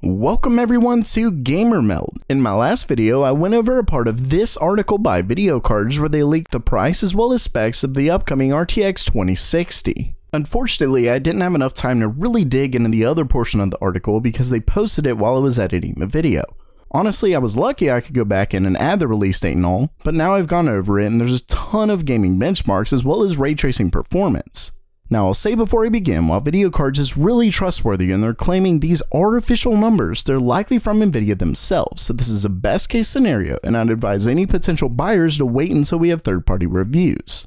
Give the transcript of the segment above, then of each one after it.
Welcome everyone to Meld. In my last video, I went over a part of this article by Video Cards where they leaked the price as well as specs of the upcoming RTX 2060. Unfortunately, I didn't have enough time to really dig into the other portion of the article because they posted it while I was editing the video. Honestly, I was lucky I could go back in and add the release date and all, but now I've gone over it and there's a ton of gaming benchmarks as well as ray tracing performance. Now I'll say before I begin, while Video Cards is really trustworthy and they're claiming these are official numbers, they're likely from Nvidia themselves, so this is a best case scenario and I'd advise any potential buyers to wait until we have third-party reviews.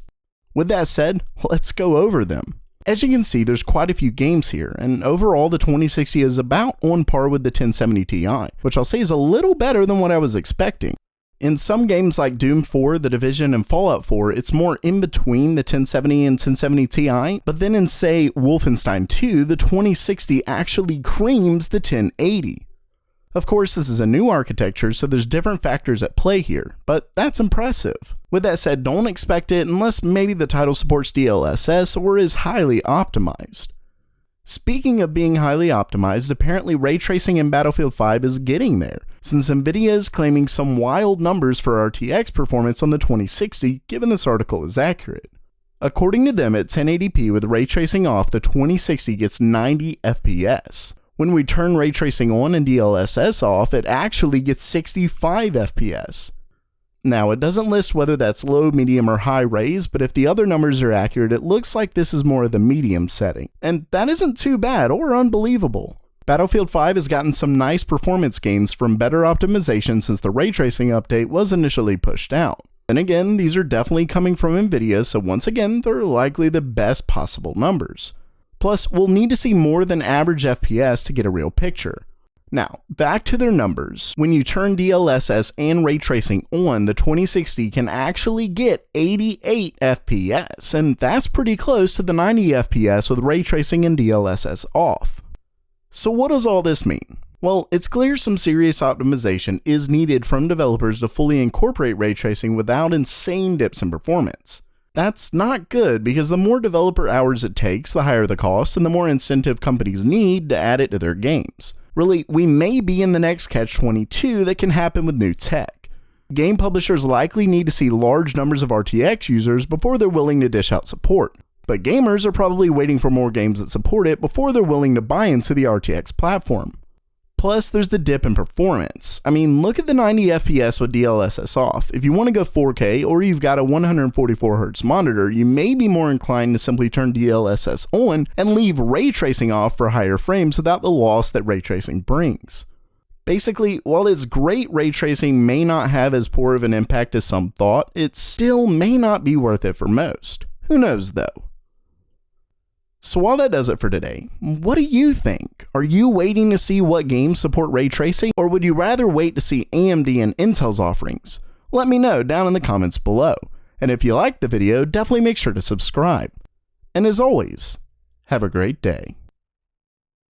With that said, let's go over them. As you can see, there's quite a few games here, and overall the 2060 is about on par with the 1070 Ti, which I'll say is a little better than what I was expecting. In some games like Doom 4, The Division, and Fallout 4, it's more in between the 1070 and 1070 Ti, but then in say Wolfenstein 2, the 2060 actually creams the 1080. Of course, this is a new architecture, so there's different factors at play here, but that's impressive. With that said, don't expect it unless maybe the title supports DLSS or is highly optimized. Speaking of being highly optimized, apparently ray tracing in Battlefield 5 is getting there, since Nvidia is claiming some wild numbers for RTX performance on the 2060, given this article is accurate. According to them, at 1080p with ray tracing off, the 2060 gets 90 FPS. When we turn ray tracing on and DLSS off, it actually gets 65 FPS. Now, it doesn't list whether that's low, medium, or high rays, but if the other numbers are accurate, it looks like this is more of the medium setting. And that isn't too bad or unbelievable. Battlefield 5 has gotten some nice performance gains from better optimization since the ray tracing update was initially pushed out. And again, these are definitely coming from Nvidia, so once again, they're likely the best possible numbers. Plus, we'll need to see more than average FPS to get a real picture. Now, back to their numbers. When you turn DLSS and ray tracing on, the 2060 can actually get 88 FPS, and that's pretty close to the 90 FPS with ray tracing and DLSS off. So what does all this mean? Well, it's clear some serious optimization is needed from developers to fully incorporate ray tracing without insane dips in performance. That's not good because the more developer hours it takes, the higher the cost, and the more incentive companies need to add it to their games. Really, we may be in the next catch-22 that can happen with new tech. Game publishers likely need to see large numbers of RTX users before they're willing to dish out support, but gamers are probably waiting for more games that support it before they're willing to buy into the RTX platform. Plus, there's the dip in performance. I mean, look at the 90 FPS with DLSS off. If you want to go 4K or you've got a 144Hz monitor, you may be more inclined to simply turn DLSS on and leave ray tracing off for higher frames without the loss that ray tracing brings. Basically, while it's great ray tracing may not have as poor of an impact as some thought, it still may not be worth it for most. Who knows though? So while that does it for today, what do you think? Are you waiting to see what games support ray tracing, or would you rather wait to see AMD and Intel's offerings? Let me know down in the comments below. And if you liked the video, definitely make sure to subscribe. And as always, have a great day.